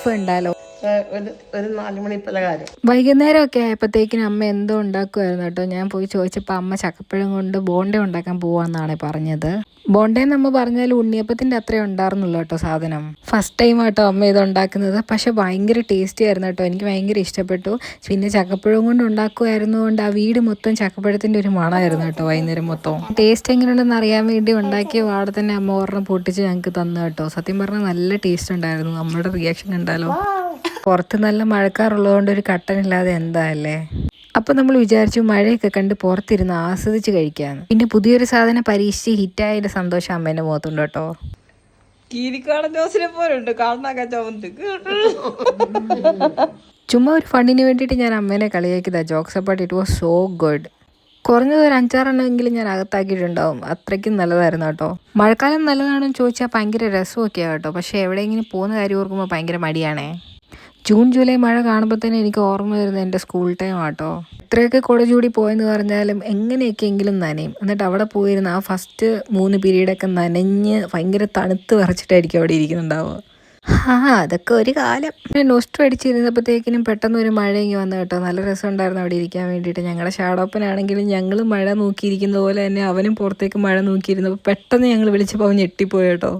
Life ഉണ്ടാലോ. ഒരു 4 മണി പലഹാരം വൈകുന്നേരമൊക്കെ ആയപ്പോഴത്തേക്കിനും അമ്മ എന്തോ ഉണ്ടാക്കുമായിരുന്നു കേട്ടോ. ഞാൻ പോയി ചോദിച്ചപ്പോൾ അമ്മ ചക്കപ്പഴം കൊണ്ട് ബോണ്ട ഉണ്ടാക്കാൻ പോവാന്നാണ് പറഞ്ഞത്. ബോണ്ടേന്ന് അമ്മ പറഞ്ഞാൽ ഉണ്ണിയപ്പത്തിൻ്റെ അത്രേ ഉണ്ടായിരുന്നുള്ളൂ കേട്ടോ സാധനം. ഫസ്റ്റ് ടൈം ആട്ടോ അമ്മ ഇത് ഉണ്ടാക്കുന്നത്. പക്ഷെ ഭയങ്കര ടേസ്റ്റി ആയിരുന്നു കേട്ടോ. എനിക്ക് ഭയങ്കര ഇഷ്ടപ്പെട്ടു. പിന്നെ ചക്കപ്പഴം കൊണ്ട് ഉണ്ടാക്കുമായിരുന്നു കൊണ്ട് ആ വീട് മൊത്തം ചക്കപ്പഴത്തിൻ്റെ ഒരു മണമായിരുന്നു കേട്ടോ വൈകുന്നേരം മൊത്തം. ടേസ്റ്റ് എങ്ങനെയുണ്ടെന്ന് അറിയാൻ വേണ്ടി ഉണ്ടാക്കിയ പാടെ തന്നെ അമ്മ ഒരെണ്ണം പൊട്ടിച്ച് ഞങ്ങൾക്ക് തന്നു കേട്ടോ. സത്യം പറഞ്ഞാൽ നല്ല ടേസ്റ്റ് ഉണ്ടായിരുന്നു. നമ്മുടെ റിയാക്ഷൻ കണ്ടാലോ. പുറത്ത് നല്ല മഴക്കാറുള്ളതുകൊണ്ട് ഒരു കട്ടനില്ലാതെ എന്താ അല്ലേ. അപ്പം നമ്മൾ വിചാരിച്ചു മഴയൊക്കെ കണ്ട് പുറത്തിരുന്ന് ആസ്വദിച്ച് കഴിക്കാന്ന്. പിന്നെ പുതിയൊരു സാധനം പരീക്ഷിച്ച് ഹിറ്റായതിൻ്റെ സന്തോഷം അമ്മേൻ്റെ മുഖത്തുണ്ട് കേട്ടോ. ചുമ്മാ ഒരു ഫണ്ടിന് വേണ്ടിയിട്ട് ഞാൻ അമ്മേനെ കളിയാക്കിയതാ. Jokes apart it was so good. കുറഞ്ഞത് ഒരു 5-6 ഞാൻ അകത്താക്കിയിട്ടുണ്ടാവും. അത്രയ്ക്കും നല്ലതായിരുന്നു കേട്ടോ. മഴക്കാലം നല്ലതാണെന്ന് ചോദിച്ചാൽ ഭയങ്കര രസമൊക്കെയാണ് കേട്ടോ. പക്ഷേ എവിടെയെങ്കിലും പോകുന്ന കാര്യം ഓർക്കുമ്പോൾ ഭയങ്കര മടിയാണേ. ജൂൺ ജൂലൈ മഴ കാണുമ്പോൾ തന്നെ എനിക്ക് ഓർമ്മ വരുന്നത് എൻ്റെ സ്കൂൾ ടൈം ആട്ടോ. ഇത്രയൊക്കെ കുട ചൂടി പോയെന്ന് പറഞ്ഞാലും എങ്ങനെയൊക്കെയെങ്കിലും നനയും. എന്നിട്ട് അവിടെ പോയിരുന്ന ആ ഫസ്റ്റ് 3 പീരീഡൊക്കെ നനഞ്ഞ് ഭയങ്കര തണുത്ത് വിറച്ചിട്ടായിരിക്കും അവിടെ ഇരിക്കുന്നുണ്ടാവുക. അതൊക്കെ ഒരു കാലം. ഞാൻ നോസ്റ്റർ അടിച്ചിരുന്നപ്പോഴത്തേക്കിനും പെട്ടെന്ന് ഒരു മഴ ഇങ്ങനെ വന്നു കേട്ടോ. നല്ല രസമുണ്ടായിരുന്നു അവിടെ ഇരിക്കാൻ വേണ്ടിയിട്ട്. ഞങ്ങളുടെ ഷാഡോപ്പനാണെങ്കിലും ഞങ്ങൾ മഴ നോക്കിയിരിക്കുന്ന പോലെ തന്നെ അവനും പുറത്തേക്ക് മഴ നോക്കിയിരുന്നപ്പോൾ പെട്ടെന്ന് ഞങ്ങൾ വിളിച്ചപ്പോൾ അവൻ ഞെട്ടിപ്പോയി കേട്ടോ.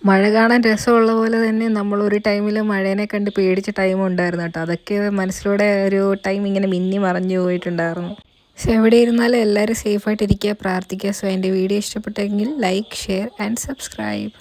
മഴ കാണാൻ രസമുള്ള പോലെ തന്നെ നമ്മളൊരു ടൈമിൽ മഴേനെ കണ്ട് പേടിച്ച ടൈം ഉണ്ടായിരുന്നു കേട്ടോ. അതൊക്കെ മനസ്സിലൂടെ ഒരു ടൈം ഇങ്ങനെ മിന്നി മറഞ്ഞു പോയിട്ടുണ്ടായിരുന്നു. പക്ഷെ എവിടെ ഇരുന്നാലും എല്ലാവരും സേഫായിട്ടിരിക്കുക, പ്രാർത്ഥിക്കുക. സോ എൻ്റെ വീഡിയോ ഇഷ്ടപ്പെട്ടെങ്കിൽ ലൈക്ക്, ഷെയർ ആൻഡ് സബ്സ്ക്രൈബ്.